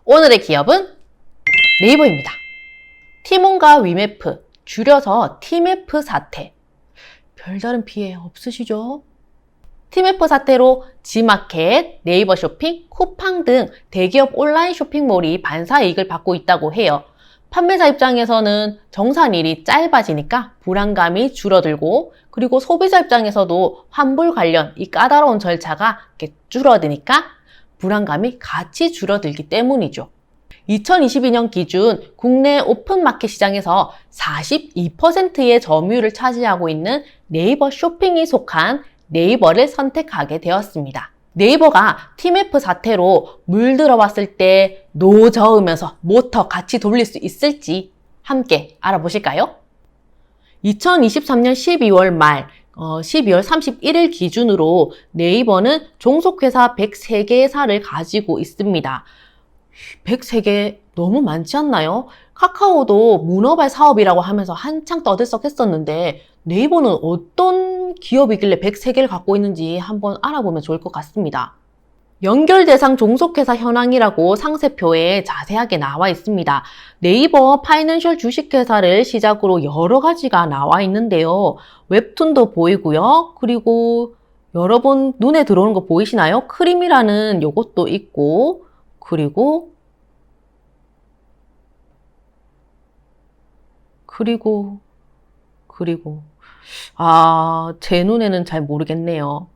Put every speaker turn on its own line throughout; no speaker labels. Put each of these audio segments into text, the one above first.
오늘의 기업은 네이버입니다. 티몬과 위메프, 줄여서 티메프 사태. 별다른 피해 없으시죠? 티메프 사태로 지마켓, 네이버 쇼핑, 쿠팡 등 대기업 온라인 쇼핑몰이 반사이익을 받고 있다고 해요. 판매자 입장에서는 정산일이 짧아지니까 불안감이 줄어들고, 그리고 소비자 입장에서도 환불 관련 이 까다로운 절차가 이렇게 줄어드니까 불안감이 같이 줄어들기 때문이죠. 2022년 기준 국내 오픈마켓 시장에서 42%의 점유율을 차지하고 있는 네이버 쇼핑이 속한 네이버를 선택하게 되었습니다. 네이버가 티메프 사태로 물들어왔을 때 노저으면서 모터 같이 돌릴 수 있을지 함께 알아보실까요? 2023년 12월 말 12월 31일 기준으로 네이버는 종속회사 103개사를 가지고 있습니다. 103개 너무 많지 않나요? 카카오도 문어발 사업이라고 하면서 한창 떠들썩했었는데 네이버는 어떤 기업이길래 103개를 갖고 있는지 한번 알아보면 좋을 것 같습니다. 연결 대상 종속회사 현황이라고 상세표에 자세하게 나와 있습니다. 네이버 파이낸셜 주식회사를 시작으로 여러 가지가 나와 있는데요. 웹툰도 보이고요. 그리고 여러분 눈에 들어오는 거 보이시나요? 크림이라는 요것도 있고, 그리고 제 눈에는 잘 모르겠네요.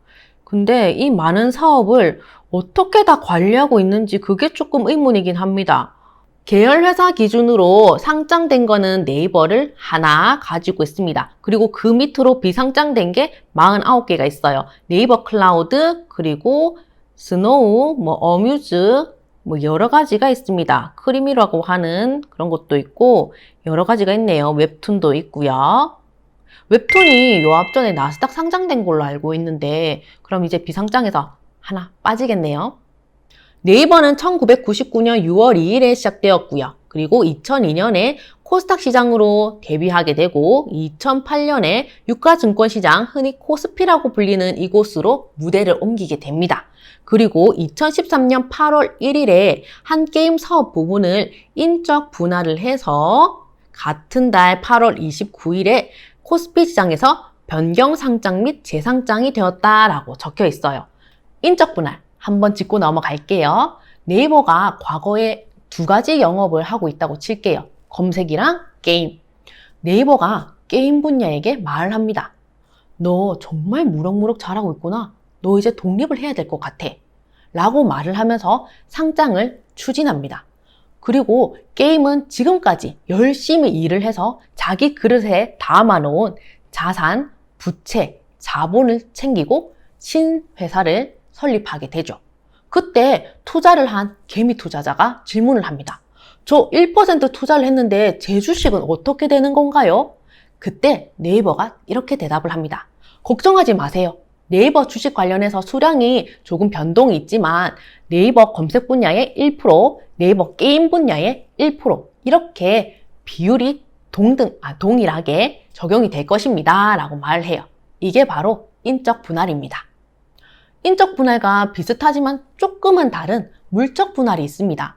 근데 이 많은 사업을 어떻게 다 관리하고 있는지 그게 조금 의문이긴 합니다. 계열회사 기준으로 상장된 거는 네이버를 하나 가지고 있습니다. 그리고 그 밑으로 비상장된 게 49개가 있어요. 네이버 클라우드, 그리고 스노우, 어뮤즈, 여러 가지가 있습니다. 크리미라고 하는 그런 것도 있고 여러 가지가 있네요. 웹툰도 있고요. 웹툰이 요 앞전에 나스닥 상장된 걸로 알고 있는데 그럼 이제 비상장에서 하나 빠지겠네요. 네이버는 1999년 6월 2일에 시작되었고요. 그리고 2002년에 코스닥 시장으로 데뷔하게 되고 2008년에 유가증권시장, 흔히 코스피라고 불리는 이곳으로 무대를 옮기게 됩니다. 그리고 2013년 8월 1일에 한 게임 사업 부분을 인적 분할을 해서 같은 달 8월 29일에 코스피 시장에서 변경 상장 및 재상장이 되었다라고 적혀 있어요. 인적 분할 한번 짚고 넘어갈게요. 네이버가 과거에 두 가지 영업을 하고 있다고 칠게요. 검색이랑 게임. 네이버가 게임 분야에게 말을 합니다. 너 정말 무럭무럭 잘하고 있구나. 너 이제 독립을 해야 될 것 같아. 라고 말을 하면서 상장을 추진합니다. 그리고 게임은 지금까지 열심히 일을 해서 자기 그릇에 담아놓은 자산, 부채, 자본을 챙기고 신회사를 설립하게 되죠. 그때 투자를 한 개미 투자자가 질문을 합니다. 저 1% 투자를 했는데 제 주식은 어떻게 되는 건가요? 그때 네이버가 이렇게 대답을 합니다. 걱정하지 마세요. 네이버 주식 관련해서 수량이 조금 변동이 있지만 네이버 검색 분야의 1%, 네이버 게임 분야의 1% 이렇게 비율이 동일하게 적용이 될 것입니다. 라고 말을 해요. 이게 바로 인적 분할입니다. 인적 분할과 비슷하지만 조금은 다른 물적 분할이 있습니다.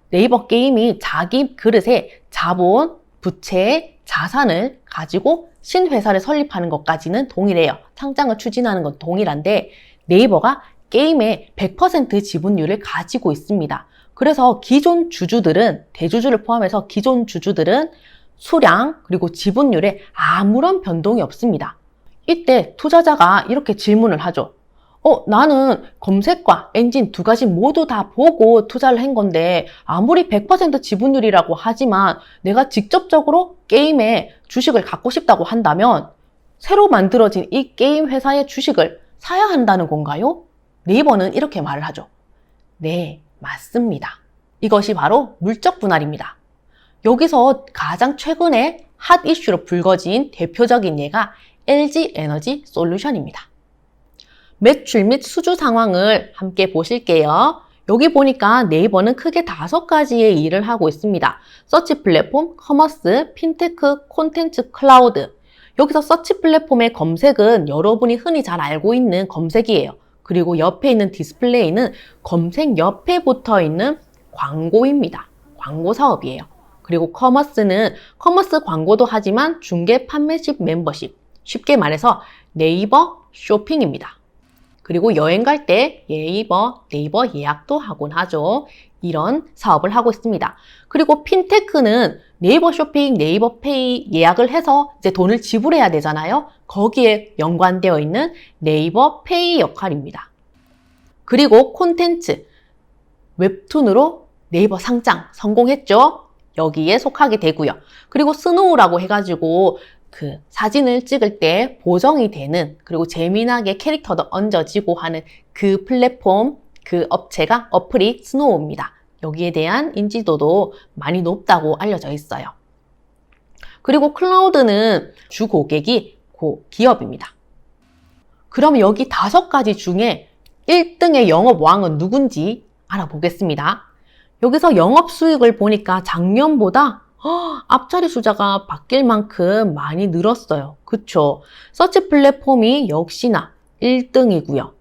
네이버 게임이 자기 그릇에 자본, 부채, 자산을 가지고 신회사를 설립하는 것까지는 동일해요. 상장을 추진하는 건 동일한데 네이버가 게임의 100% 지분율을 가지고 있습니다. 그래서 기존 주주들은, 대주주를 포함해서 기존 주주들은 수량 그리고 지분율에 아무런 변동이 없습니다. 이때 투자자가 이렇게 질문을 하죠. 나는 검색과 엔진 두 가지 모두 다 보고 투자를 한 건데 아무리 100% 지분율이라고 하지만 내가 직접적으로 게임에 주식을 갖고 싶다고 한다면 새로 만들어진 이 게임 회사의 주식을 사야 한다는 건가요? 네이버는 이렇게 말을 하죠. 네, 맞습니다. 이것이 바로 물적 분할입니다. 여기서 가장 최근에 핫 이슈로 불거진 대표적인 예가 LG 에너지 솔루션입니다. 매출 및 수주 상황을 함께 보실게요. 여기 보니까 네이버는 크게 5가지의 일을 하고 있습니다. 서치 플랫폼, 커머스, 핀테크, 콘텐츠, 클라우드. 여기서 서치 플랫폼의 검색은 여러분이 흔히 잘 알고 있는 검색이에요. 그리고 옆에 있는 디스플레이는 검색 옆에 붙어 있는 광고입니다. 광고 사업이에요. 그리고 커머스는 커머스 광고도 하지만 중개 판매식 멤버십, 쉽게 말해서 네이버 쇼핑입니다. 그리고 여행 갈 때 네이버 예약도 하곤 하죠. 이런 사업을 하고 있습니다. 그리고 핀테크는 네이버 쇼핑, 네이버 페이 예약을 해서 이제 돈을 지불해야 되잖아요. 거기에 연관되어 있는 네이버 페이 역할입니다. 그리고 콘텐츠, 웹툰으로 네이버 상장 성공했죠? 여기에 속하게 되고요. 그리고 스노우라고 해가지고 그 사진을 찍을 때 보정이 되는, 그리고 재미나게 캐릭터도 얹어지고 하는 그 플랫폼, 그 업체가 어플이 스노우입니다. 여기에 대한 인지도도 많이 높다고 알려져 있어요. 그리고 클라우드는 주 고객이 기업입니다. 그럼 여기 5가지 중에 1등의 영업왕은 누군지 알아보겠습니다. 여기서 영업 수익을 보니까 작년보다 앞자리 숫자가 바뀔 만큼 많이 늘었어요. 그쵸? 서치 플랫폼이 역시나 1등이고요.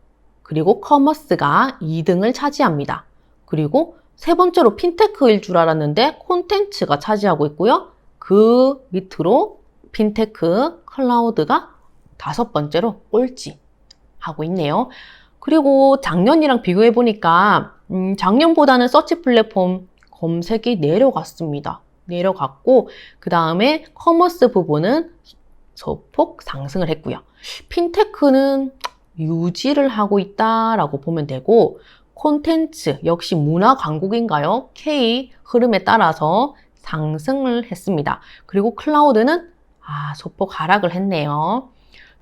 그리고 커머스가 2등을 차지합니다. 그리고 세 번째로 핀테크일 줄 알았는데 콘텐츠가 차지하고 있고요. 그 밑으로 핀테크, 클라우드가 5번째로 꼴찌 하고 있네요. 그리고 작년이랑 비교해 보니까 작년보다는 서치 플랫폼 검색이 내려갔고 그 다음에 커머스 부분은 소폭 상승을 했고요. 핀테크는 유지를 하고 있다라고 보면 되고, 콘텐츠 역시 문화 강국인가요? K 흐름에 따라서 상승을 했습니다. 그리고 클라우드는 소폭 하락을 했네요.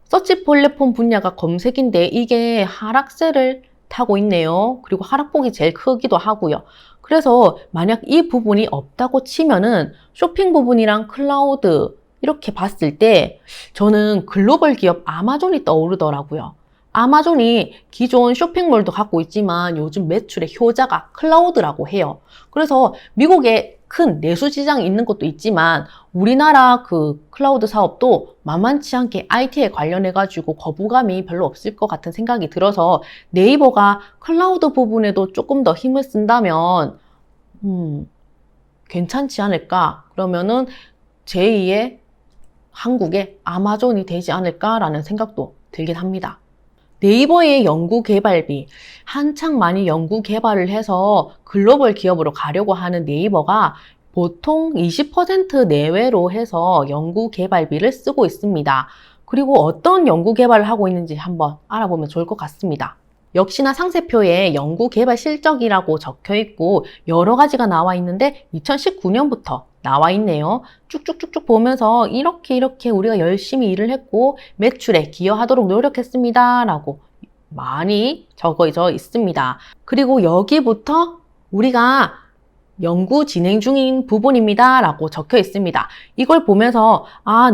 서치 플랫폼 분야가 검색인데 이게 하락세를 타고 있네요. 그리고 하락폭이 제일 크기도 하고요. 그래서 만약 이 부분이 없다고 치면은 쇼핑 부분이랑 클라우드 이렇게 봤을 때 저는 글로벌 기업 아마존이 떠오르더라고요. 아마존이 기존 쇼핑몰도 갖고 있지만 요즘 매출의 효자가 클라우드라고 해요. 그래서 미국에 큰 내수 시장이 있는 것도 있지만 우리나라 그 클라우드 사업도 만만치 않게 IT에 관련해가지고 거부감이 별로 없을 것 같은 생각이 들어서 네이버가 클라우드 부분에도 조금 더 힘을 쓴다면 괜찮지 않을까? 그러면은 제2의 한국의 아마존이 되지 않을까라는 생각도 들긴 합니다. 네이버의 연구개발비, 한창 많이 연구개발을 해서 글로벌 기업으로 가려고 하는 네이버가 보통 20% 내외로 해서 연구개발비를 쓰고 있습니다. 그리고 어떤 연구개발을 하고 있는지 한번 알아보면 좋을 것 같습니다. 역시나 상세표에 연구개발 실적이라고 적혀 있고 여러 가지가 나와 있는데 2019년부터 나와 있네요. 쭉쭉쭉쭉 보면서 이렇게 우리가 열심히 일을 했고 매출에 기여하도록 노력했습니다 라고 많이 적어져 있습니다. 그리고 여기부터 우리가 연구 진행 중인 부분입니다 라고 적혀 있습니다. 이걸 보면서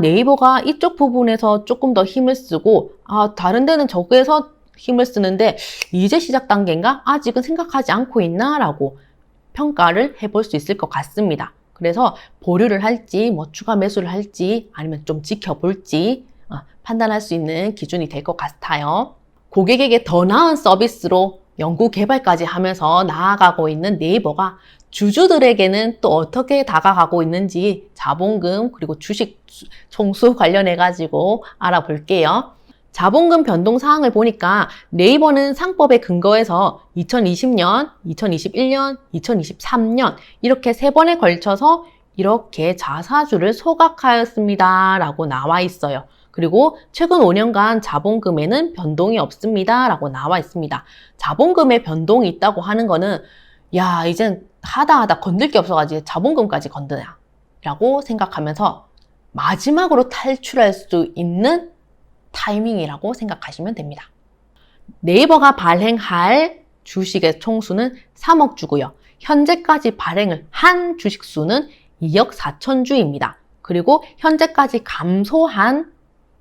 네이버가 이쪽 부분에서 조금 더 힘을 쓰고 다른 데는 저거에서 힘을 쓰는데 이제 시작 단계인가? 아직은 생각하지 않고 있나? 라고 평가를 해볼 수 있을 것 같습니다. 그래서 보류를 할지 추가 매수를 할지 아니면 좀 지켜볼지 판단할 수 있는 기준이 될 것 같아요. 고객에게 더 나은 서비스로 연구 개발까지 하면서 나아가고 있는 네이버가 주주들에게는 또 어떻게 다가가고 있는지 자본금 그리고 주식 총수 관련해 가지고 알아볼게요. 자본금 변동 사항을 보니까 네이버는 상법에 근거해서 2020년, 2021년, 2023년 이렇게 3번에 걸쳐서 이렇게 자사주를 소각하였습니다 라고 나와 있어요. 그리고 최근 5년간 자본금에는 변동이 없습니다 라고 나와 있습니다. 자본금에 변동이 있다고 하는 거는 이젠 하다 건들 게 없어가지고 자본금까지 건드냐 라고 생각하면서 마지막으로 탈출할 수 있는 타이밍이라고 생각하시면 됩니다. 네이버가 발행할 주식의 총수는 3억 주고요. 현재까지 발행을 한 주식 수는 2억 4천 주입니다. 그리고 현재까지 감소한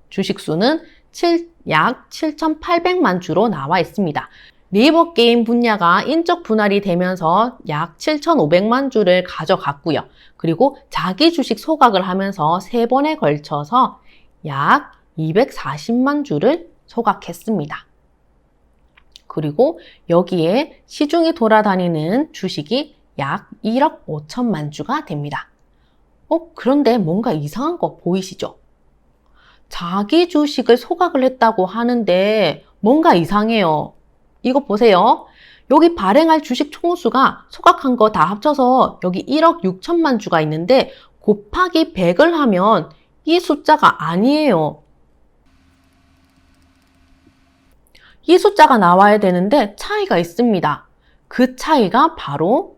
주식 수는 약 7,800만 주로 나와 있습니다. 네이버 게임 분야가 인적 분할이 되면서 약 7,500만 주를 가져갔고요. 그리고 자기 주식 소각을 하면서 3번에 걸쳐서 약 240만 주를 소각했습니다. 그리고 여기에 시중에 돌아다니는 주식이 약 1억 5천만 주가 됩니다. 그런데 뭔가 이상한 거 보이시죠? 자기 주식을 소각을 했다고 하는데 뭔가 이상해요. 이거 보세요. 여기 발행할 주식 총수가 소각한 거 다 합쳐서 여기 1억 6천만 주가 있는데 곱하기 100을 하면 이 숫자가 아니에요. 이 숫자가 나와야 되는데 차이가 있습니다. 그 차이가 바로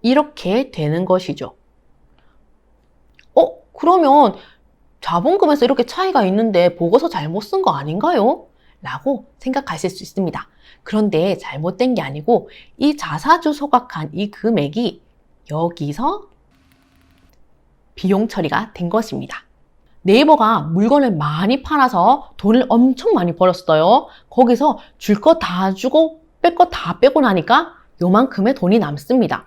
이렇게 되는 것이죠. 그러면 자본금에서 이렇게 차이가 있는데 보고서 잘못 쓴 거 아닌가요? 라고 생각하실 수 있습니다. 그런데 잘못된 게 아니고 이 자사주 소각한 이 금액이 여기서 비용 처리가 된 것입니다. 네이버가 물건을 많이 팔아서 돈을 엄청 많이 벌었어요. 거기서 줄 거 다 주고 뺄 거 다 빼고 나니까 요만큼의 돈이 남습니다.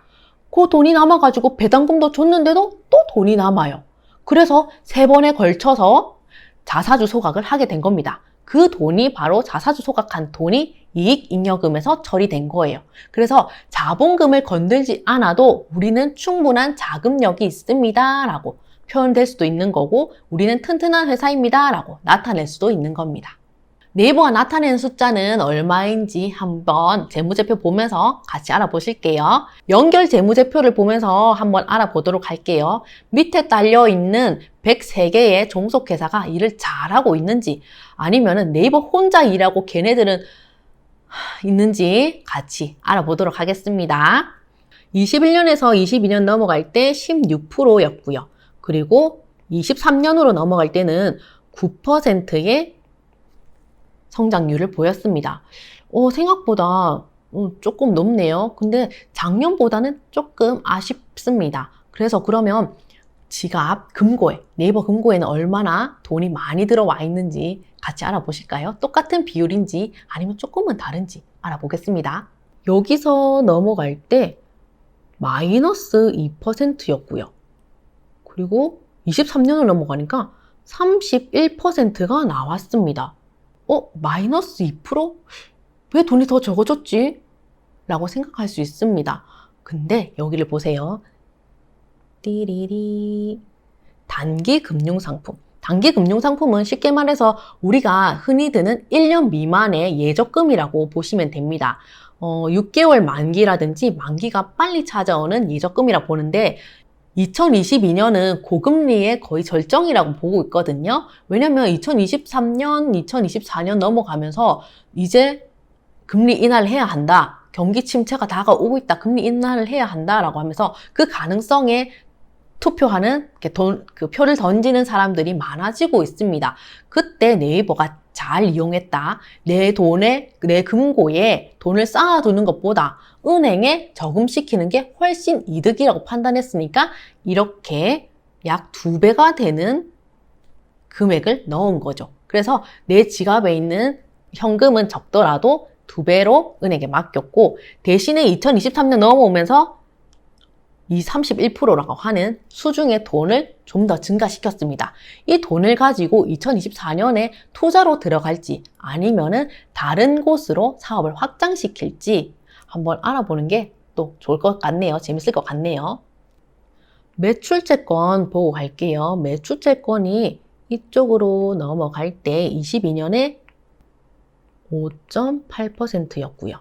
그 돈이 남아가지고 배당금도 줬는데도 또 돈이 남아요. 그래서 3번에 걸쳐서 자사주 소각을 하게 된 겁니다. 그 돈이 바로 자사주 소각한 돈이 이익잉여금에서 처리된 거예요. 그래서 자본금을 건들지 않아도 우리는 충분한 자금력이 있습니다 라고 표현될 수도 있는 거고, 우리는 튼튼한 회사입니다 라고 나타낼 수도 있는 겁니다. 네이버가 나타내는 숫자는 얼마인지 한번 재무제표 보면서 같이 알아보실게요. 연결 재무제표를 보면서 한번 알아보도록 할게요. 밑에 딸려있는 103개의 종속회사가 일을 잘하고 있는지, 아니면 네이버 혼자 일하고 걔네들은 있는지 같이 알아보도록 하겠습니다. 21년에서 22년 넘어갈 때 16%였고요. 그리고 23년으로 넘어갈 때는 9%의 성장률을 보였습니다. 생각보다 조금 높네요. 근데 작년보다는 조금 아쉽습니다. 그래서 그러면 지갑 금고에, 네이버 금고에는 얼마나 돈이 많이 들어와 있는지 같이 알아보실까요? 똑같은 비율인지 아니면 조금은 다른지 알아보겠습니다. 여기서 넘어갈 때 마이너스 2%였고요. 그리고 23년을 넘어가니까 31%가 나왔습니다. 마이너스 2%? 왜 돈이 더 적어졌지? 라고 생각할 수 있습니다. 근데 여기를 보세요. 띠리리. 단기 금융상품. 단기 금융상품은 쉽게 말해서 우리가 흔히 드는 1년 미만의 예적금이라고 보시면 됩니다. 6개월 만기라든지 만기가 빨리 찾아오는 예적금이라고 보는데, 2022년은 고금리의 거의 절정이라고 보고 있거든요. 왜냐면 2023년, 2024년 넘어가면서 이제 금리 인하를 해야 한다. 경기 침체가 다가오고 있다. 금리 인하를 해야 한다라고 하면서 그 가능성에 투표하는 그 표를 던지는 사람들이 많아지고 있습니다. 그때 네이버가 잘 이용했다. 내 금고에 돈을 쌓아두는 것보다 은행에 저금시키는 게 훨씬 이득이라고 판단했으니까 이렇게 약 2배가 되는 금액을 넣은 거죠. 그래서 내 지갑에 있는 현금은 적더라도 2배로 은행에 맡겼고, 대신에 2023년 넘어오면서 이 31%라고 하는 수중의 돈을 좀 더 증가시켰습니다. 이 돈을 가지고 2024년에 투자로 들어갈지 아니면은 다른 곳으로 사업을 확장시킬지 한번 알아보는 게 또 좋을 것 같네요. 재밌을 것 같네요. 매출채권 보고 갈게요. 매출채권이 이쪽으로 넘어갈 때 22년에 5.8%였고요.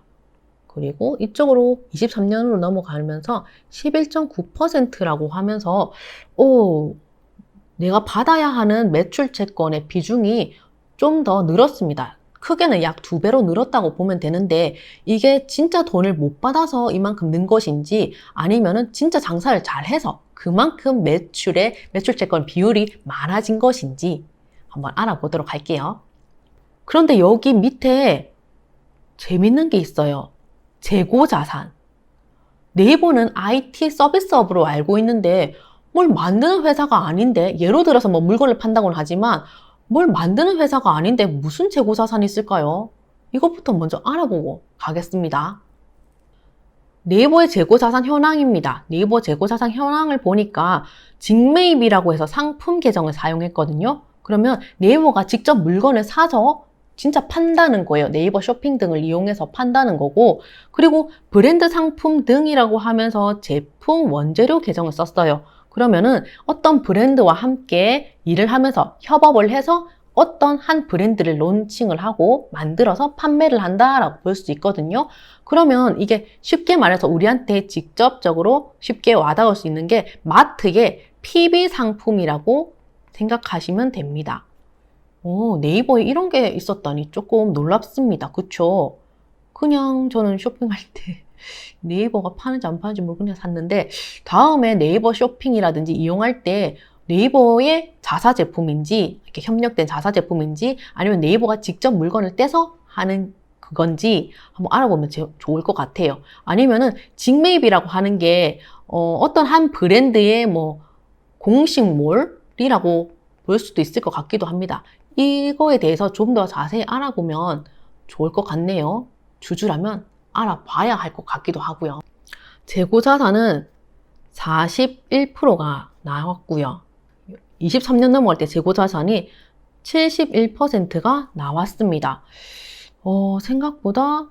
그리고 이쪽으로 23년으로 넘어가면서 11.9%라고 하면서 내가 받아야 하는 매출채권의 비중이 좀 더 늘었습니다. 크게는 약 2배로 늘었다고 보면 되는데, 이게 진짜 돈을 못 받아서 이만큼 는 것인지 아니면은 진짜 장사를 잘해서 그만큼 매출채권 비율이 많아진 것인지 한번 알아보도록 할게요. 그런데 여기 밑에 재밌는 게 있어요. 재고자산. 네이버는 IT 서비스업으로 알고 있는데 뭘 만드는 회사가 아닌데, 예로 들어서 뭐 물건을 판다고는 하지만 뭘 만드는 회사가 아닌데 무슨 재고자산이 있을까요? 이것부터 먼저 알아보고 가겠습니다. 네이버의 재고자산 현황입니다. 네이버 재고자산 현황을 보니까 직매입이라고 해서 상품 계정을 사용했거든요. 그러면 네이버가 직접 물건을 사서 진짜 판다는 거예요. 네이버 쇼핑 등을 이용해서 판다는 거고, 그리고 브랜드 상품 등이라고 하면서 제품 원재료 계정을 썼어요. 그러면은 어떤 브랜드와 함께 일을 하면서 협업을 해서 어떤 한 브랜드를 론칭을 하고 만들어서 판매를 한다라고 볼 수 있거든요. 그러면 이게 쉽게 말해서 우리한테 직접적으로 쉽게 와닿을 수 있는 게 마트의 PB 상품이라고 생각하시면 됩니다. 네이버에 이런 게 있었다니 조금 놀랍습니다. 그쵸? 그냥 저는 쇼핑할 때 네이버가 파는지 안 파는지 모르고 그냥 샀는데, 다음에 네이버 쇼핑이라든지 이용할 때 네이버의 자사 제품인지, 이렇게 협력된 자사 제품인지, 아니면 네이버가 직접 물건을 떼서 하는 그건지 한번 알아보면 좋을 것 같아요. 아니면은 직매입이라고 하는 게 어떤 한 브랜드의 뭐 공식몰이라고 볼 수도 있을 것 같기도 합니다. 이거에 대해서 좀 더 자세히 알아보면 좋을 것 같네요. 주주라면 알아봐야 할 것 같기도 하고요. 재고자산은 41%가 나왔고요. 23년 넘어갈 때 재고자산이 71%가 나왔습니다. 생각보다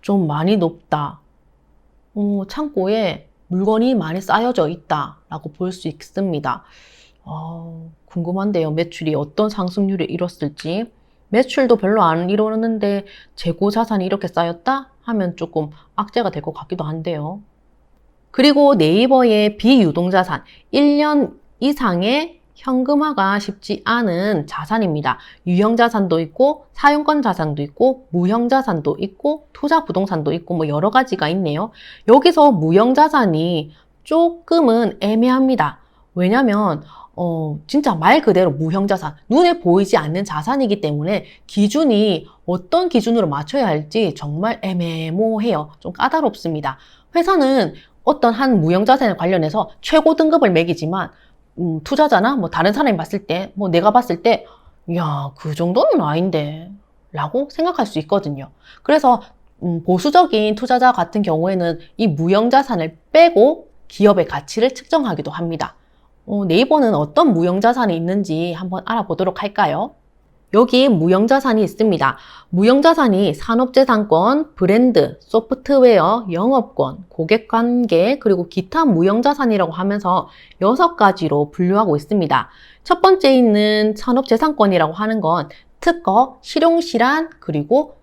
좀 많이 높다. 창고에 물건이 많이 쌓여져 있다라고 볼 수 있습니다. 궁금한데요. 매출이 어떤 상승률을 이뤘을지. 매출도 별로 안 이뤘는데 재고자산이 이렇게 쌓였다 하면 조금 악재가 될 것 같기도 한데요. 그리고 네이버의 비유동자산, 1년 이상의 현금화가 쉽지 않은 자산입니다. 유형자산도 있고 사용권 자산도 있고 무형자산도 있고 투자 부동산도 있고 뭐 여러 가지가 있네요. 여기서 무형자산이 조금은 애매합니다. 왜냐면 진짜 말 그대로 무형자산, 눈에 보이지 않는 자산이기 때문에 기준이 어떤 기준으로 맞춰야 할지 정말 애매모호해요. 좀 까다롭습니다. 회사는 어떤 한 무형자산에 관련해서 최고 등급을 매기지만 투자자나 뭐 다른 사람이 봤을 때, 뭐 내가 봤을 때, 야, 그 정도는 아닌데 라고 생각할 수 있거든요. 그래서 보수적인 투자자 같은 경우에는 이 무형자산을 빼고 기업의 가치를 측정하기도 합니다. 네이버는 어떤 무형자산이 있는지 한번 알아보도록 할까요? 여기 무형자산이 있습니다. 무형자산이 산업재산권, 브랜드, 소프트웨어, 영업권, 고객관계, 그리고 기타 무형자산이라고 하면서 6가지로 분류하고 있습니다. 첫 번째 있는 산업재산권이라고 하는 건 특허, 실용실한, 그리고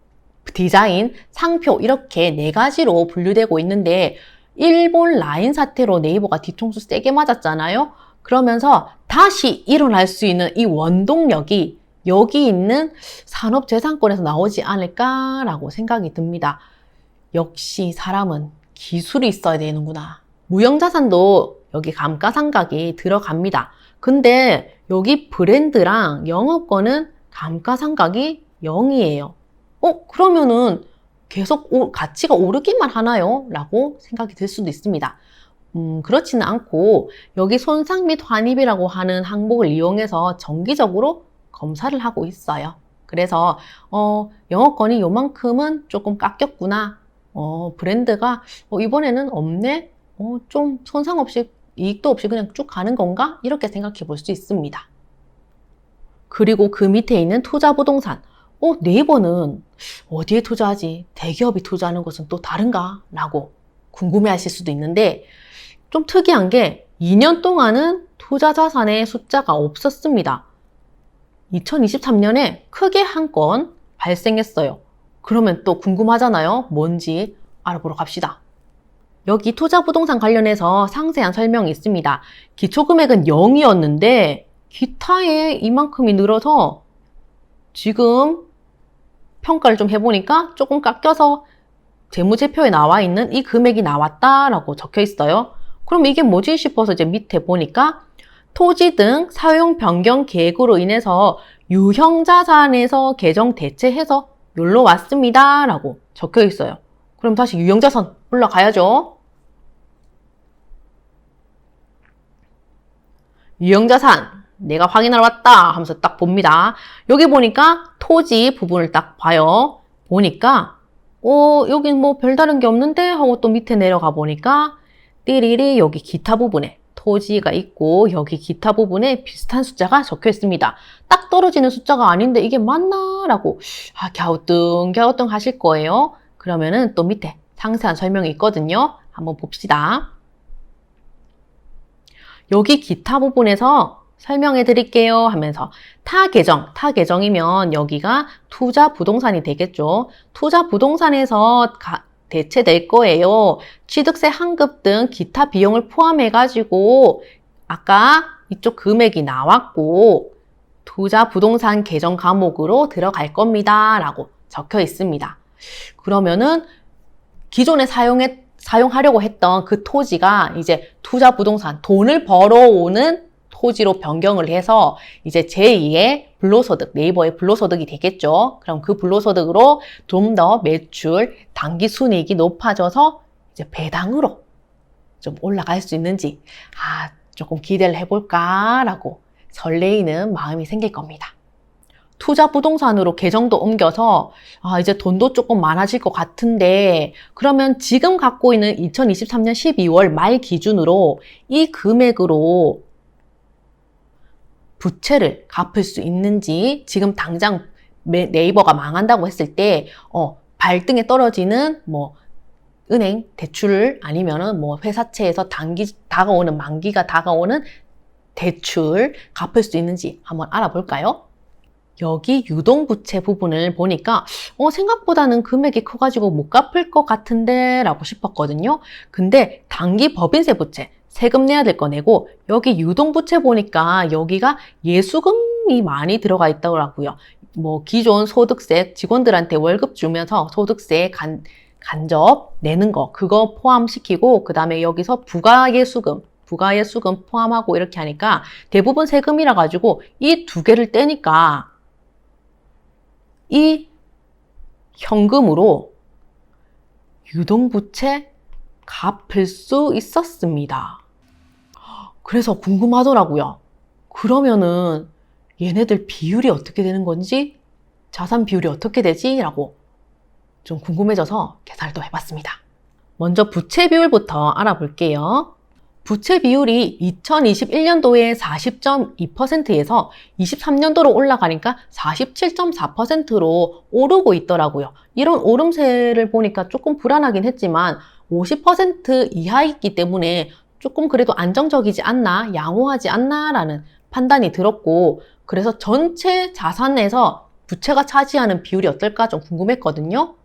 디자인, 상표 이렇게 4가지로 분류되고 있는데, 일본 라인 사태로 네이버가 뒤통수 세게 맞았잖아요. 그러면서 다시 일어날 수 있는 이 원동력이 여기 있는 산업재산권에서 나오지 않을까라고 생각이 듭니다. 역시 사람은 기술이 있어야 되는구나. 무형자산도 여기 감가상각이 들어갑니다. 근데 여기 브랜드랑 영업권은 감가상각이 0이에요. 그러면은 계속 가치가 오르기만 하나요? 라고 생각이 들 수도 있습니다. 그렇지는 않고 여기 손상 및 환입이라고 하는 항목을 이용해서 정기적으로 검사를 하고 있어요. 그래서 영업권이 요만큼은 조금 깎였구나. 브랜드가 이번에는 없네. 좀 손상 없이 이익도 없이 그냥 쭉 가는 건가? 이렇게 생각해 볼 수 있습니다. 그리고 그 밑에 있는 투자 부동산. 네이버는 어디에 투자하지? 대기업이 투자하는 것은 또 다른가? 라고 궁금해 하실 수도 있는데, 좀 특이한 게 2년 동안은 투자 자산의 숫자가 없었습니다. 2023년에 크게 한 건 발생했어요. 그러면 또 궁금하잖아요. 뭔지 알아보러 갑시다. 여기 투자 부동산 관련해서 상세한 설명이 있습니다. 기초금액은 0이었는데 기타에 이만큼이 늘어서 지금 평가를 좀 해보니까 조금 깎여서 재무제표에 나와 있는 이 금액이 나왔다라고 적혀 있어요. 그럼 이게 뭐지 싶어서 이제 밑에 보니까 토지 등 사용 변경 계획으로 인해서 유형자산에서 계정 대체해서 여기로 왔습니다 라고 적혀 있어요. 그럼 다시 유형자산 올라가야죠. 유형자산 내가 확인하러 왔다 하면서 딱 봅니다. 여기 보니까 토지 부분을 딱 봐요. 보니까 여긴 뭐 별다른 게 없는데 하고 또 밑에 내려가 보니까 띠리리 여기 기타 부분에 토지가 있고 여기 기타 부분에 비슷한 숫자가 적혀 있습니다. 딱 떨어지는 숫자가 아닌데 이게 맞나? 라고 갸우뚱 하실 거예요. 그러면은 또 밑에 상세한 설명이 있거든요. 한번 봅시다. 여기 기타 부분에서 설명해 드릴게요 하면서 타 계정이면 여기가 투자 부동산이 되겠죠. 투자 부동산에서 대체될 거예요. 취득세 환급 등 기타 비용을 포함해 가지고 아까 이쪽 금액이 나왔고 투자 부동산 계정 과목으로 들어갈 겁니다 라고 적혀 있습니다. 그러면은 기존에 사용하려고 했던 그 토지가 이제 투자 부동산, 돈을 벌어오는 토지로 변경을 해서 이제 제2의 불로소득, 네이버의 불로소득이 되겠죠. 그럼 그 불로소득으로 좀 더 매출, 당기 순이익이 높아져서 이제 배당으로 좀 올라갈 수 있는지 조금 기대를 해볼까라고 설레이는 마음이 생길 겁니다. 투자 부동산으로 계정도 옮겨서 이제 돈도 조금 많아질 것 같은데 그러면 지금 갖고 있는 2023년 12월 말 기준으로 이 금액으로 부채를 갚을 수 있는지 지금 당장 네이버가 망한다고 했을 때 발등에 떨어지는 은행 대출을 아니면은 회사채에서 다가오는 만기가 다가오는 대출 갚을 수 있는지 한번 알아볼까요? 여기 유동부채 부분을 보니까 생각보다는 금액이 커가지고 못 갚을 것 같은데 라고 싶었거든요. 근데 단기 법인세 부채 세금 내야 될 거 내고 여기 유동부채 보니까 여기가 예수금이 많이 들어가 있더라고요. 기존 소득세 직원들한테 월급 주면서 소득세 간접 내는 거 그거 포함시키고 그 다음에 여기서 부가예수금 포함하고 이렇게 하니까 대부분 세금이라 가지고 이 두 개를 떼니까 이 현금으로 유동부채 갚을 수 있었습니다. 그래서 궁금하더라고요. 그러면은 얘네들 비율이 어떻게 되는 건지 자산 비율이 어떻게 되지? 라고 좀 궁금해져서 계산을 또 해봤습니다. 먼저 부채 비율부터 알아볼게요. 부채 비율이 2021년도에 40.2%에서 23년도로 올라가니까 47.4%로 오르고 있더라고요. 이런 오름세를 보니까 조금 불안하긴 했지만 50% 이하이기 때문에 조금 그래도 안정적이지 않나, 양호하지 않나 라는 판단이 들었고 그래서 전체 자산에서 부채가 차지하는 비율이 어떨까 좀 궁금했거든요.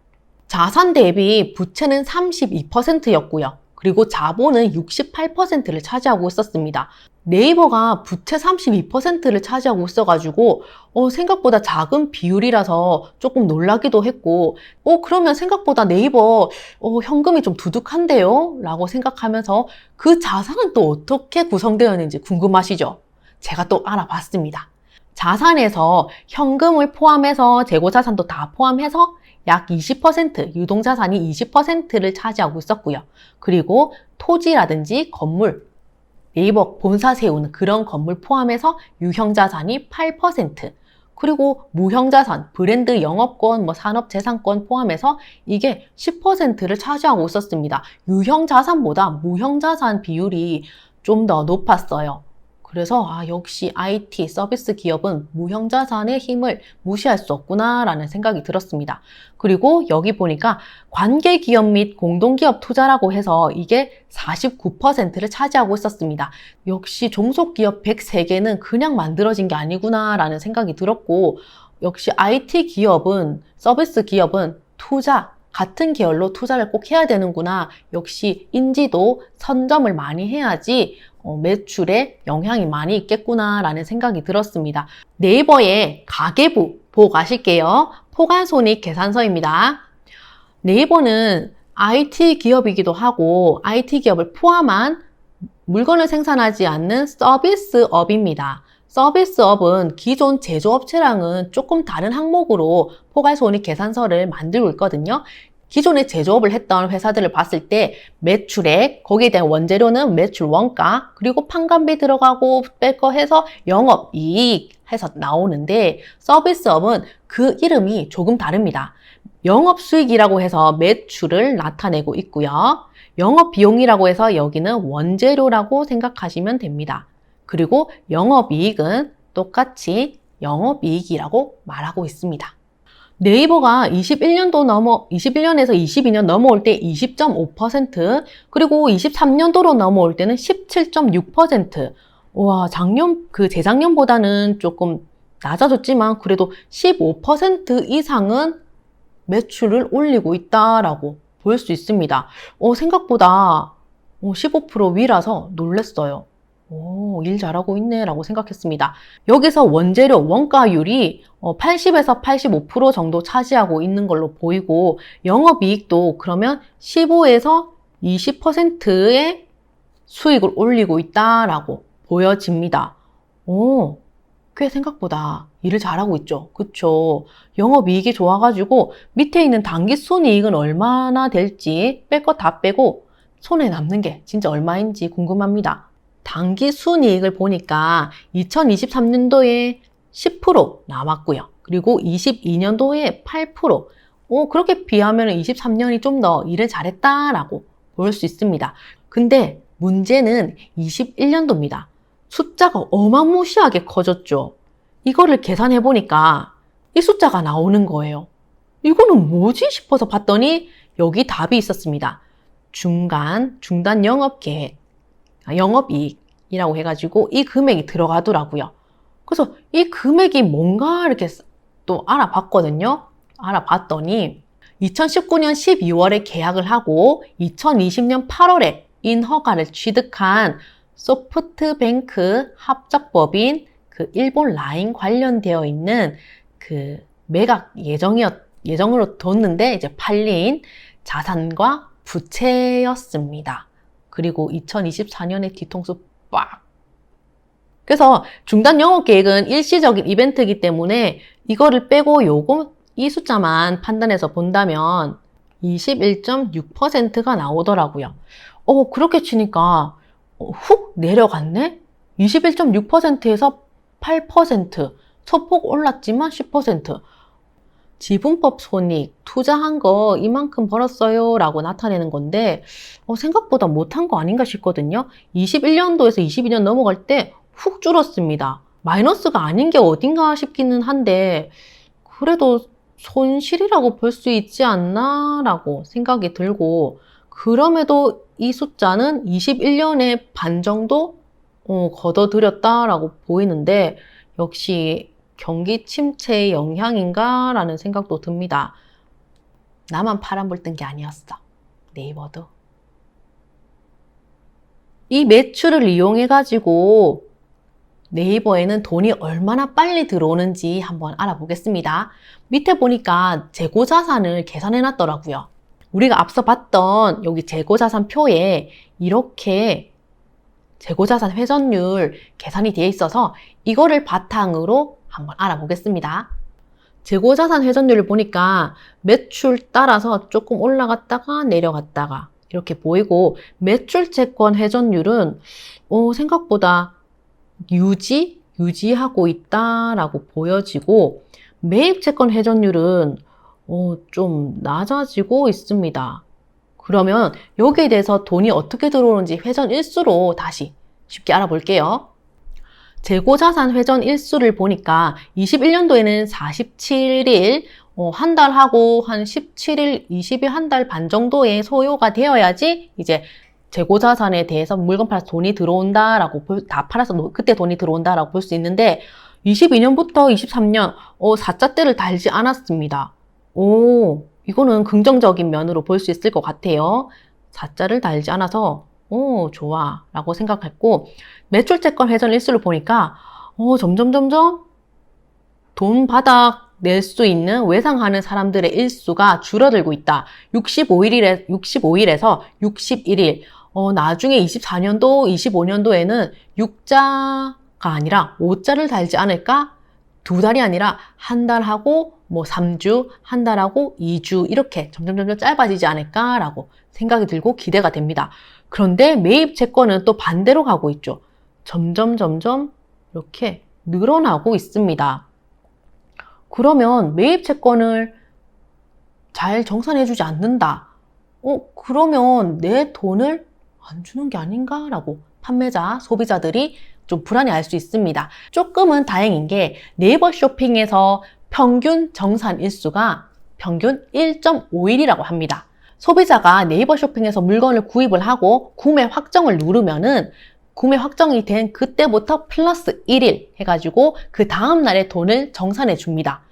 자산 대비 부채는 32%였고요. 그리고 자본은 68%를 차지하고 있었습니다. 네이버가 부채 32%를 차지하고 있어가지고 생각보다 작은 비율이라서 조금 놀라기도 했고 그러면 생각보다 네이버 현금이 좀 두둑한데요? 라고 생각하면서 그 자산은 또 어떻게 구성되어 있는지 궁금하시죠? 제가 또 알아봤습니다. 자산에서 현금을 포함해서 재고자산도 다 포함해서 약 20%, 유동자산이 20%를 차지하고 있었고요. 그리고 토지라든지 건물, 네이버 본사 세우는 그런 건물 포함해서 유형자산이 8%, 그리고 무형자산, 브랜드 영업권, 산업재산권 포함해서 이게 10%를 차지하고 있었습니다. 유형자산보다 무형자산 비율이 좀 더 높았어요. 그래서 역시 IT 서비스 기업은 무형자산의 힘을 무시할 수 없구나 라는 생각이 들었습니다. 그리고 여기 보니까 관계기업 및 공동기업 투자라고 해서 이게 49%를 차지하고 있었습니다. 역시 종속기업 103개는 그냥 만들어진 게 아니구나 라는 생각이 들었고 역시 IT 기업은 서비스 기업은 같은 계열로 투자를 꼭 해야 되는구나. 역시 인지도 선점을 많이 해야지 매출에 영향이 많이 있겠구나 라는 생각이 들었습니다. 네이버의 가계부 보고 가실게요. 포괄손익계산서입니다. 네이버는 IT 기업이기도 하고 IT 기업을 포함한 물건을 생산하지 않는 서비스업입니다. 서비스업은 기존 제조업체랑은 조금 다른 항목으로 포괄손익계산서를 만들고 있거든요. 기존에 제조업을 했던 회사들을 봤을 때 매출액, 거기에 대한 원재료는 매출 원가, 그리고 판관비 들어가고 뺄 거 해서 영업이익 해서 나오는데 서비스업은 그 이름이 조금 다릅니다. 영업수익이라고 해서 매출을 나타내고 있고요. 영업비용이라고 해서 여기는 원재료라고 생각하시면 됩니다. 그리고 영업이익은 똑같이 영업이익이라고 말하고 있습니다. 네이버가 21년에서 22년 넘어올 때 20.5%, 그리고 23년도로 넘어올 때는 17.6%. 와, 재작년보다는 조금 낮아졌지만 그래도 15% 이상은 매출을 올리고 있다라고 볼 수 있습니다. 생각보다 15% 위라서 놀랬어요. 일 잘하고 있네 라고 생각했습니다. 여기서 원재료 원가율이 80에서 85% 정도 차지하고 있는 걸로 보이고, 영업이익도 그러면 15에서 20%의 수익을 올리고 있다라고 보여집니다. 꽤 생각보다 일을 잘하고 있죠. 그쵸? 영업이익이 좋아가지고 밑에 있는 당기순이익은 얼마나 될지 뺄 거 다 빼고 손에 남는 게 진짜 얼마인지 궁금합니다. 당기순이익을 보니까 2023년도에 10% 남았고요. 그리고 22년도에 8%. 그렇게 비하면 23년이 좀 더 일을 잘했다라고 볼 수 있습니다. 근데 문제는 21년도입니다. 숫자가 어마무시하게 커졌죠. 이거를 계산해 보니까 이 숫자가 나오는 거예요. 이거는 뭐지 싶어서 봤더니 여기 답이 있었습니다. 중단 영업계획, 영업이익이라고 해가지고 이 금액이 들어가더라고요. 그래서 이 금액이 뭔가 이렇게 또 알아봤거든요. 알아봤더니 2019년 12월에 계약을 하고 2020년 8월에 인허가를 취득한 소프트뱅크 합작법인 그 일본 라인 관련되어 있는 그 매각 예정으로 뒀는데 이제 팔린 자산과 부채였습니다. 그리고 2024년에 뒤통수 빡! 그래서 중단 영업 계획은 일시적인 이벤트이기 때문에 이거를 빼고 이 숫자만 판단해서 본다면 21.6%가 나오더라고요. 그렇게 치니까 훅 내려갔네? 21.6%에서 8%, 소폭 올랐지만 10%. 지분법 손익, 투자한 거 이만큼 벌었어요 라고 나타내는 건데 생각보다 못한 거 아닌가 싶거든요. 21년도에서 22년 넘어갈 때 훅 줄었습니다. 마이너스가 아닌 게 어딘가 싶기는 한데 그래도 손실이라고 볼 수 있지 않나 라고 생각이 들고, 그럼에도 이 숫자는 21년에 반 정도 걷어들였다라고 보이는데 역시 경기 침체의 영향인가 라는 생각도 듭니다. 나만 파란불 뜬 게 아니었어. 네이버도. 이 매출을 이용해 가지고 네이버에는 돈이 얼마나 빨리 들어오는지 한번 알아보겠습니다. 밑에 보니까 재고자산을 계산해 놨더라고요. 우리가 앞서 봤던 여기 재고자산 표에 이렇게 재고자산 회전율 계산이 되어 있어서 이거를 바탕으로 한번 알아보겠습니다. 재고자산 회전율을 보니까 매출 따라서 조금 올라갔다가 내려갔다가 이렇게 보이고, 매출채권 회전율은 생각보다 유지하고 있다라고 보여지고, 매입채권 회전율은 좀 낮아지고 있습니다. 그러면 여기에 대해서 돈이 어떻게 들어오는지 회전 일수로 다시 쉽게 알아볼게요. 재고자산 회전 일수를 보니까 21년도에는 47일, 한 달 하고 한 17일, 20일, 한 달 반 정도의 소요가 되어야지 이제 재고자산에 대해서 물건 팔아서 돈이 들어온다라고, 다 팔아서 그때 돈이 들어온다라고 볼 수 있는데 22년부터 23년, 4자대를 달지 않았습니다. 이거는 긍정적인 면으로 볼 수 있을 것 같아요. 4자를 달지 않아서 좋아 라고 생각했고, 매출채권 회전 일수를 보니까 점점 돈 바닥 낼 수 있는 외상하는 사람들의 일수가 줄어들고 있다. 65일에서 61일. 나중에 24년도, 25년도에는 6자가 아니라 5자를 달지 않을까? 2달이 아니라 한 달하고 3주, 한 달하고 2주 이렇게 점점 짧아지지 않을까라고 생각이 들고 기대가 됩니다. 그런데 매입 채권은 또 반대로 가고 있죠. 점점 이렇게 늘어나고 있습니다. 그러면 매입 채권을 잘 정산해주지 않는다. 그러면 내 돈을 안 주는 게 아닌가? 라고 판매자, 소비자들이 좀 불안해할 수 있습니다. 조금은 다행인 게 네이버 쇼핑에서 평균 정산 일수가 평균 1.5일이라고 합니다. 소비자가 네이버 쇼핑에서 물건을 구입을 하고 구매 확정을 누르면은 구매 확정이 된 그때부터 플러스 1일 해가지고 그 다음 날에 돈을 정산해 줍니다.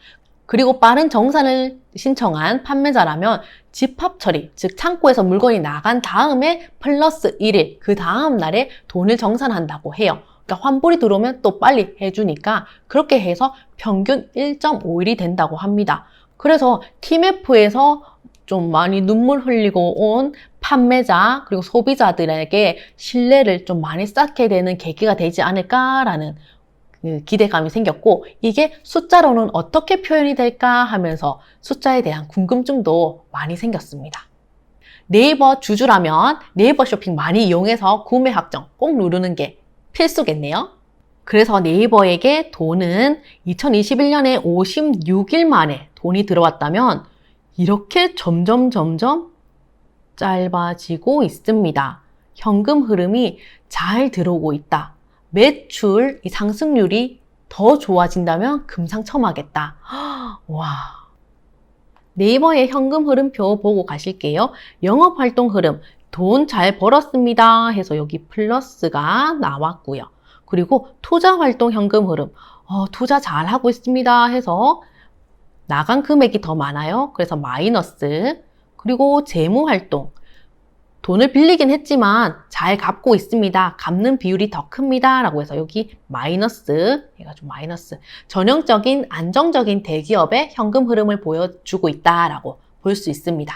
그리고 빠른 정산을 신청한 판매자라면 집합 처리, 즉 창고에서 물건이 나간 다음에 플러스 1일, 그 다음 날에 돈을 정산한다고 해요. 그러니까 환불이 들어오면 또 빨리 해주니까 그렇게 해서 평균 1.5일이 된다고 합니다. 그래서 TMF에서 좀 많이 눈물 흘리고 온 판매자 그리고 소비자들에게 신뢰를 좀 많이 쌓게 되는 계기가 되지 않을까라는 기대감이 생겼고, 이게 숫자로는 어떻게 표현이 될까 하면서 숫자에 대한 궁금증도 많이 생겼습니다. 네이버 주주라면 네이버 쇼핑 많이 이용해서 구매 확정 꼭 누르는 게 필수겠네요. 그래서 네이버에게 돈은 2021년에 56일 만에 돈이 들어왔다면 이렇게 점점 짧아지고 있습니다. 현금 흐름이 잘 들어오고 있다. 매출 상승률이 더 좋아진다면 금상첨화겠다. 와. 네이버의 현금 흐름표 보고 가실게요. 영업활동 흐름, 돈 잘 벌었습니다 해서 여기 플러스가 나왔고요. 그리고 투자활동 현금 흐름, 투자 잘하고 있습니다 해서 나간 금액이 더 많아요. 그래서 마이너스. 그리고 재무활동, 돈을 빌리긴 했지만 잘 갚고 있습니다. 갚는 비율이 더 큽니다. 라고 해서 여기 마이너스, 해가지고 마이너스. 전형적인 안정적인 대기업의 현금 흐름을 보여주고 있다라고 볼 수 있습니다.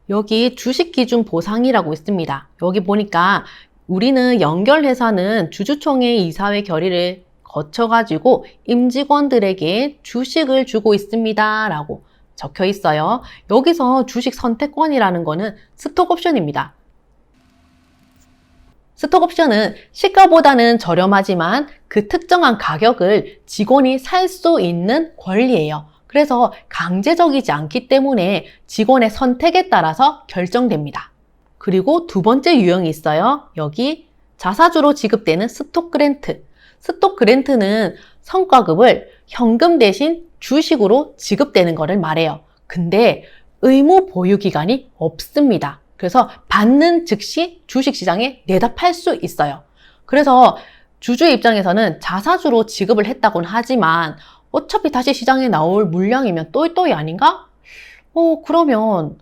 여기 주식 기준 보상이라고 있습니다. 여기 보니까 우리는 연결회사는 주주총회 이사회 결의를 거쳐가지고 임직원들에게 주식을 주고 있습니다. 라고 적혀 있어요. 여기서 주식 선택권이라는 거는 스톡옵션입니다. 스톡옵션은 시가보다는 저렴하지만 그 특정한 가격을 직원이 살 수 있는 권리예요. 그래서 강제적이지 않기 때문에 직원의 선택에 따라서 결정됩니다. 그리고 두 번째 유형이 있어요. 여기 자사주로 지급되는 스톡 그랜트. 스톡 그랜트는 성과급을 현금 대신 주식으로 지급되는 것을 말해요. 근데 의무 보유 기간이 없습니다. 그래서 받는 즉시 주식시장에 내다 팔 수 있어요. 그래서 주주의 입장에서는 자사주로 지급을 했다고는 하지만 어차피 다시 시장에 나올 물량이면 또이 아닌가? 그러면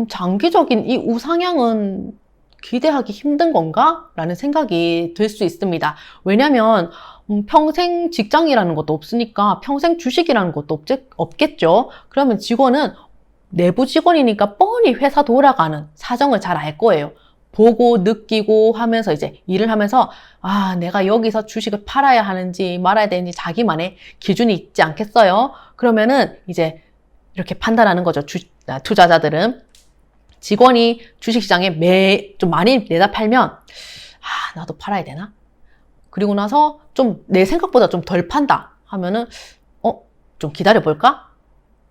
장기적인 이 우상향은 기대하기 힘든 건가? 라는 생각이 들 수 있습니다. 왜냐면 평생 직장이라는 것도 없으니까 평생 주식이라는 것도 없겠죠. 그러면 직원은 내부 직원이니까 뻔히 회사 돌아가는 사정을 잘 알 거예요. 보고 느끼고 하면서 이제 일을 하면서 내가 여기서 주식을 팔아야 하는지 말아야 되는지 자기만의 기준이 있지 않겠어요? 그러면은 이제 이렇게 판단하는 거죠. 투자자들은 직원이 주식시장에 좀 많이 내다 팔면 나도 팔아야 되나? 그리고 나서 좀 내 생각보다 좀 덜 판다 하면은 좀 기다려볼까?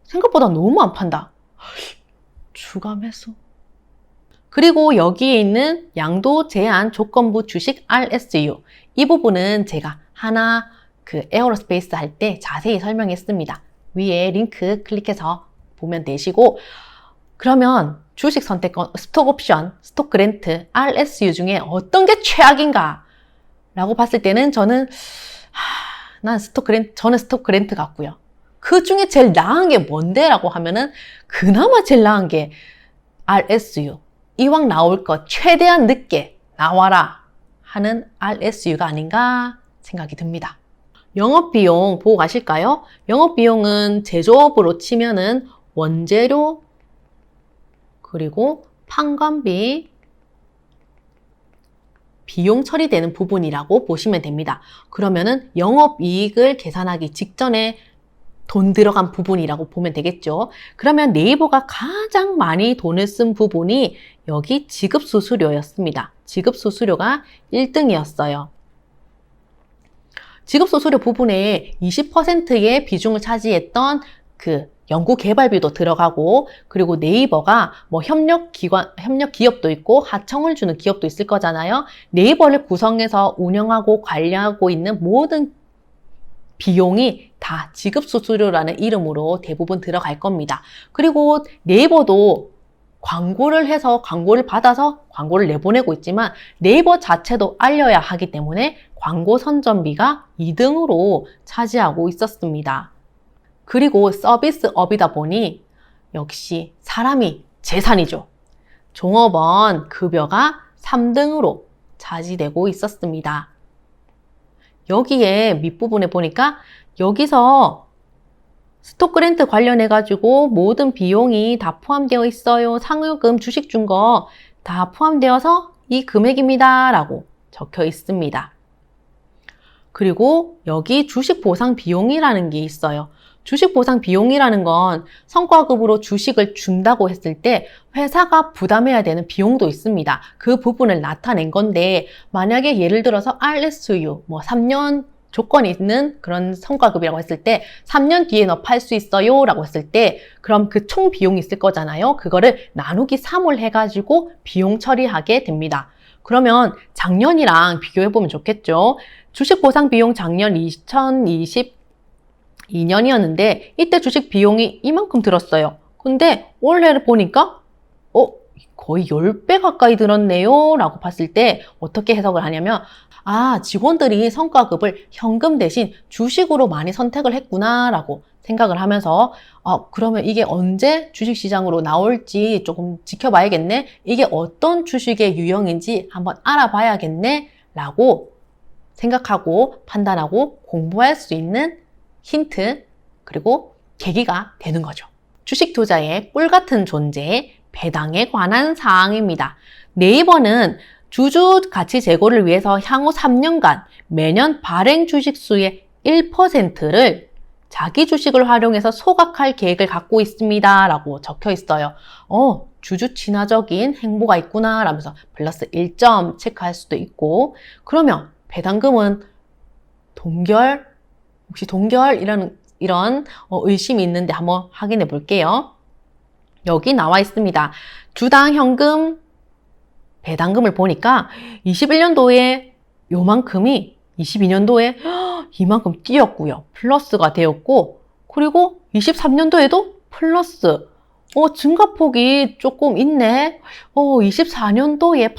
생각보다 너무 안 판다. 추가 매수. 그리고 여기에 있는 양도 제한 조건부 주식 RSU. 이 부분은 제가 하나 에어로스페이스 할 때 자세히 설명했습니다. 위에 링크 클릭해서 보면 되시고, 그러면 주식 선택권, 스톡 옵션, 스톡 그랜트, RSU 중에 어떤 게 최악인가? 라고 봤을 때는 저는 스톡 그랜트 같고요. 그 중에 제일 나은 게 뭔데? 라고 하면은 그나마 제일 나은 게 RSU. 이왕 나올 것 최대한 늦게 나와라 하는 RSU가 아닌가 생각이 듭니다. 영업비용 보고 가실까요? 영업비용은 제조업으로 치면은 원재료, 그리고 판관비, 비용 처리되는 부분이라고 보시면 됩니다. 그러면은 영업이익을 계산하기 직전에 돈 들어간 부분이라고 보면 되겠죠. 그러면 네이버가 가장 많이 돈을 쓴 부분이 여기 지급수수료였습니다. 지급수수료가 1등이었어요. 지급수수료 부분에 20%의 비중을 차지했던 연구 개발비도 들어가고, 그리고 네이버가 뭐 협력 기업도 있고 하청을 주는 기업도 있을 거잖아요. 네이버를 구성해서 운영하고 관리하고 있는 모든 비용이 다 지급수수료라는 이름으로 대부분 들어갈 겁니다. 그리고 네이버도 광고를 해서 광고를 받아서 광고를 내보내고 있지만 네이버 자체도 알려야 하기 때문에 광고 선전비가 2등으로 차지하고 있었습니다. 그리고 서비스업이다 보니 역시 사람이 재산이죠. 종업원 급여가 3등으로 차지되고 있었습니다. 여기에 밑부분에 보니까 여기서 스톡그랜트 관련해가지고 모든 비용이 다 포함되어 있어요. 상여금 주식 준 거 다 포함되어서 이 금액입니다. 라고 적혀 있습니다. 그리고 여기 주식 보상 비용이라는 게 있어요. 주식 보상 비용이라는 건 성과급으로 주식을 준다고 했을 때 회사가 부담해야 되는 비용도 있습니다. 그 부분을 나타낸 건데 만약에 예를 들어서 RSU, 3년 조건이 있는 그런 성과급이라고 했을 때 3년 뒤에 너 팔 수 있어요 라고 했을 때 그럼 그 총 비용이 있을 거잖아요. 그거를 나누기 3을 해가지고 비용 처리하게 됩니다. 그러면 작년이랑 비교해보면 좋겠죠. 주식 보상 비용 작년 2022년이었는데 이때 주식 비용이 이만큼 들었어요. 근데 올해를 보니까 거의 10배 가까이 들었네요 라고 봤을 때 어떻게 해석을 하냐면 직원들이 성과급을 현금 대신 주식으로 많이 선택을 했구나 라고 생각을 하면서 그러면 이게 언제 주식시장으로 나올지 조금 지켜봐야겠네, 이게 어떤 주식의 유형인지 한번 알아봐야겠네 라고 생각하고 판단하고 공부할 수 있는 힌트 그리고 계기가 되는 거죠. 주식 투자의 꿀 같은 존재, 배당에 관한 사항입니다. 네이버는 주주 가치 제고를 위해서 향후 3년간 매년 발행 주식수의 1%를 자기 주식을 활용해서 소각할 계획을 갖고 있습니다. 라고 적혀 있어요. 주주 친화적인 행보가 있구나 라면서 플러스 1점 체크할 수도 있고, 그러면 배당금은 혹시 동결? 이런 의심이 있는데 한번 확인해 볼게요. 여기 나와 있습니다. 주당 현금 배당금을 보니까 21년도에 요만큼이 22년도에 이만큼 뛰었고요. 플러스가 되었고, 그리고 23년도에도 플러스. 증가폭이 조금 있네. 24년도에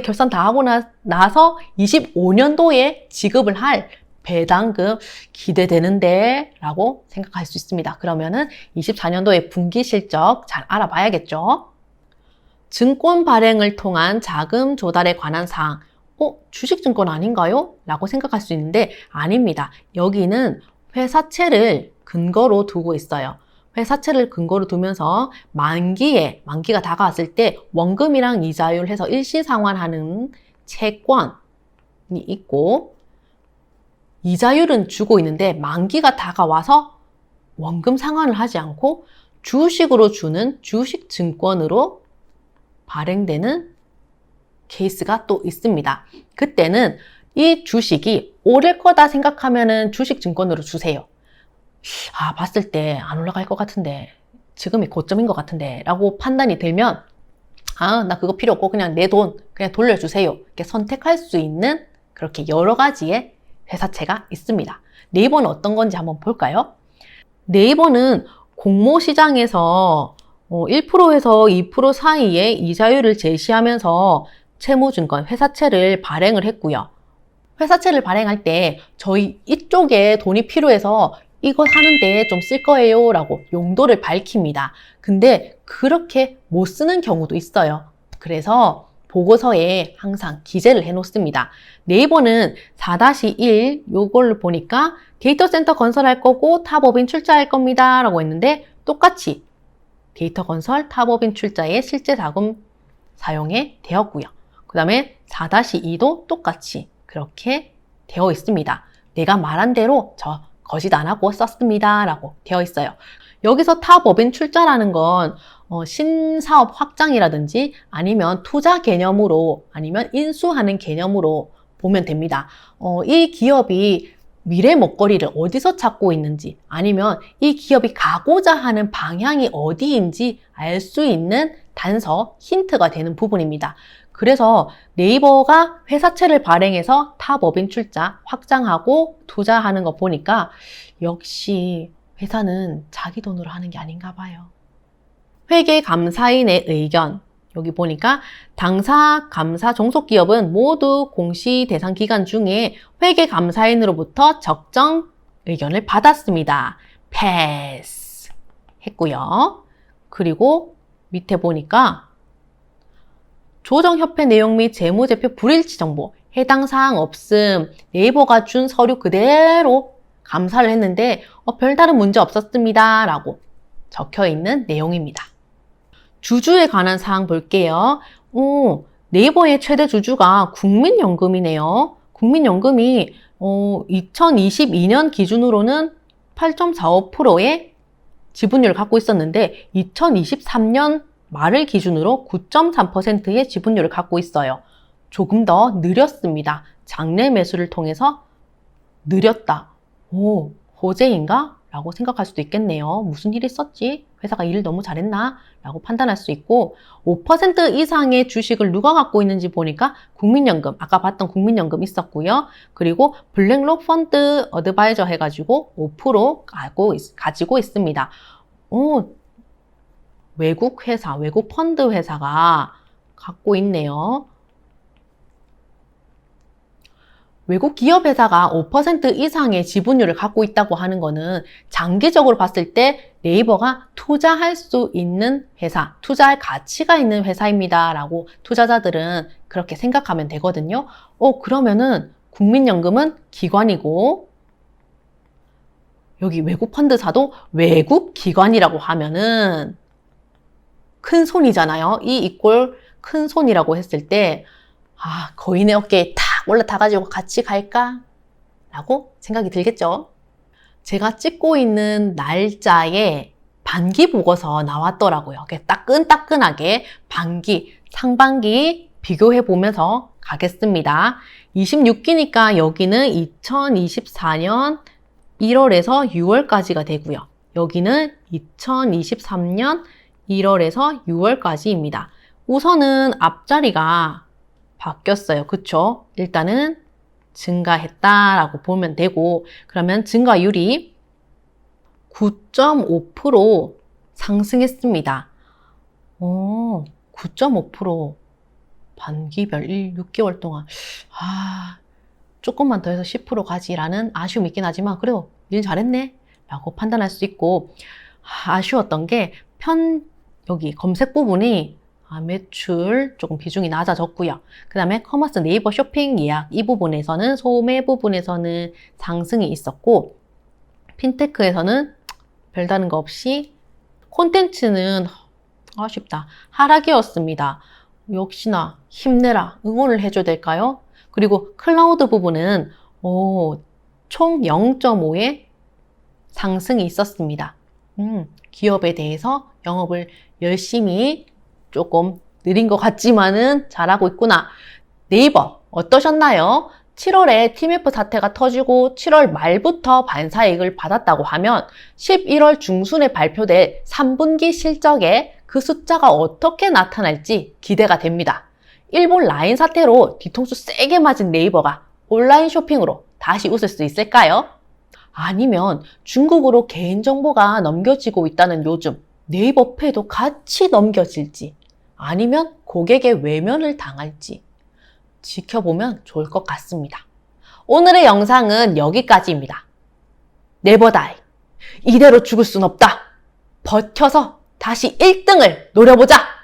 결산 다 하고 나서 25년도에 지급을 할 배당금 기대되는데 라고 생각할 수 있습니다. 그러면은 24년도에 분기 실적 잘 알아봐야겠죠. 증권 발행을 통한 자금 조달에 관한 사항. 주식증권 아닌가요? 라고 생각할 수 있는데 아닙니다. 여기는 회사채를 근거로 두고 있어요. 회사채를 근거로 두면서 만기가 다가왔을 때 원금이랑 이자율 해서 일시상환하는 채권이 있고, 이자율은 주고 있는데 만기가 다가와서 원금 상환을 하지 않고 주식으로 주는 주식증권으로 발행되는 케이스가 또 있습니다. 그때는 이 주식이 오를 거다 생각하면은 주식증권으로 주세요. 봤을 때 안 올라갈 것 같은데, 지금이 고점인 것 같은데 라고 판단이 들면 나 그거 필요 없고 그냥 내 돈 그냥 돌려주세요. 이렇게 선택할 수 있는 그렇게 여러 가지의 회사채가 있습니다. 네이버는 어떤 건지 한번 볼까요? 네이버는 공모시장에서 1%에서 2% 사이의 이자율을 제시하면서 채무증권, 회사채를 발행을 했고요. 회사채를 발행할 때 저희 이쪽에 돈이 필요해서 이거 사는데 좀 쓸 거예요 라고 용도를 밝힙니다. 근데 그렇게 못 쓰는 경우도 있어요. 그래서 보고서에 항상 기재를 해 놓습니다. 네이버는 4-1 요걸로 보니까 데이터 센터 건설할 거고 탑업인 출자할 겁니다 라고 했는데 똑같이 데이터 건설 탑업인 출자에 실제 자금 사용에 되었고요. 그 다음에 4-2도 똑같이 그렇게 되어 있습니다. 내가 말한 대로 저 거짓 안 하고 썼습니다 라고 되어 있어요. 여기서 탑업인 출자라는 건 신사업 확장이라든지 아니면 투자 개념으로 아니면 인수하는 개념으로 보면 됩니다. 이 기업이 미래 먹거리를 어디서 찾고 있는지 아니면 이 기업이 가고자 하는 방향이 어디인지 알 수 있는 단서, 힌트가 되는 부분입니다. 그래서 네이버가 회사채를 발행해서 타 법인 출자, 확장하고 투자하는 거 보니까 역시 회사는 자기 돈으로 하는 게 아닌가 봐요. 회계 감사인의 의견. 여기 보니까 당사, 감사, 종속기업은 모두 공시 대상 기간 중에 회계 감사인으로부터 적정 의견을 받았습니다. 패스 했고요. 그리고 밑에 보니까 조정협회 내용 및 재무제표 불일치 정보, 해당 사항 없음, 네이버가 준 서류 그대로 감사를 했는데 별다른 문제 없었습니다 라고 적혀 있는 내용입니다. 주주에 관한 사항 볼게요. 네이버의 최대 주주가 국민연금이네요. 국민연금이 2022년 기준으로는 8.45%의 지분율을 갖고 있었는데 2023년 말을 기준으로 9.3%의 지분율을 갖고 있어요. 조금 더 느렸습니다. 장내 매수를 통해서 느렸다. 호재인가? 라고 생각할 수도 있겠네요. 무슨 일이 있었지? 회사가 일을 너무 잘했나? 라고 판단할 수 있고 5% 이상의 주식을 누가 갖고 있는지 보니까 국민연금, 아까 봤던 국민연금 있었고요. 그리고 블랙록 펀드 어드바이저 해가지고 5% 가지고 있습니다. 외국 회사, 외국 펀드 회사가 갖고 있네요. 외국 기업 회사가 5% 이상의 지분율을 갖고 있다고 하는 거는 장기적으로 봤을 때 네이버가 투자할 수 있는 회사, 투자할 가치가 있는 회사입니다 라고 투자자들은 그렇게 생각하면 되거든요. 그러면은 국민연금은 기관이고 여기 외국 펀드사도 외국 기관이라고 하면은 큰 손이잖아요. 이 이꼴 큰 손이라고 했을 때 거인의 어깨에 탁 올라타가지고 같이 갈까? 라고 생각이 들겠죠. 제가 찍고 있는 날짜에 반기 보고서 나왔더라고요. 따끈따끈하게 반기, 상반기 비교해 보면서 가겠습니다. 26기니까 여기는 2024년 1월에서 6월까지가 되고요. 여기는 2023년 1월에서 6월까지입니다. 우선은 앞자리가 바뀌었어요. 그쵸? 일단은 증가했다라고 보면 되고 그러면 증가율이 9.5% 상승했습니다. 9.5% 반기별 6개월 동안 조금만 더 해서 10% 가지라는 아쉬움이 있긴 하지만 그래도 일 잘했네 라고 판단할 수 있고 아쉬웠던 게 여기 검색 부분이 매출 조금 비중이 낮아졌고요. 그 다음에 커머스 네이버 쇼핑 예약 이 부분에서는 소매 부분에서는 상승이 있었고 핀테크에서는 별다른 거 없이 콘텐츠는 아쉽다. 하락이었습니다. 역시나 힘내라. 응원을 해줘야 될까요? 그리고 클라우드 부분은 총 0.5의 상승이 있었습니다. 기업에 대해서 영업을 열심히 조금 느린 것 같지만은 잘하고 있구나. 네이버 어떠셨나요? 7월에 팀F 사태가 터지고 7월 말부터 반사이익을 받았다고 하면 11월 중순에 발표될 3분기 실적에 그 숫자가 어떻게 나타날지 기대가 됩니다. 일본 라인 사태로 뒤통수 세게 맞은 네이버가 온라인 쇼핑으로 다시 웃을 수 있을까요? 아니면 중국으로 개인정보가 넘겨지고 있다는 요즘 네이버 페이도 같이 넘겨질지 아니면 고객의 외면을 당할지 지켜보면 좋을 것 같습니다. 오늘의 영상은 여기까지입니다. 네버 다이. 이대로 죽을 순 없다. 버텨서 다시 1등을 노려보자.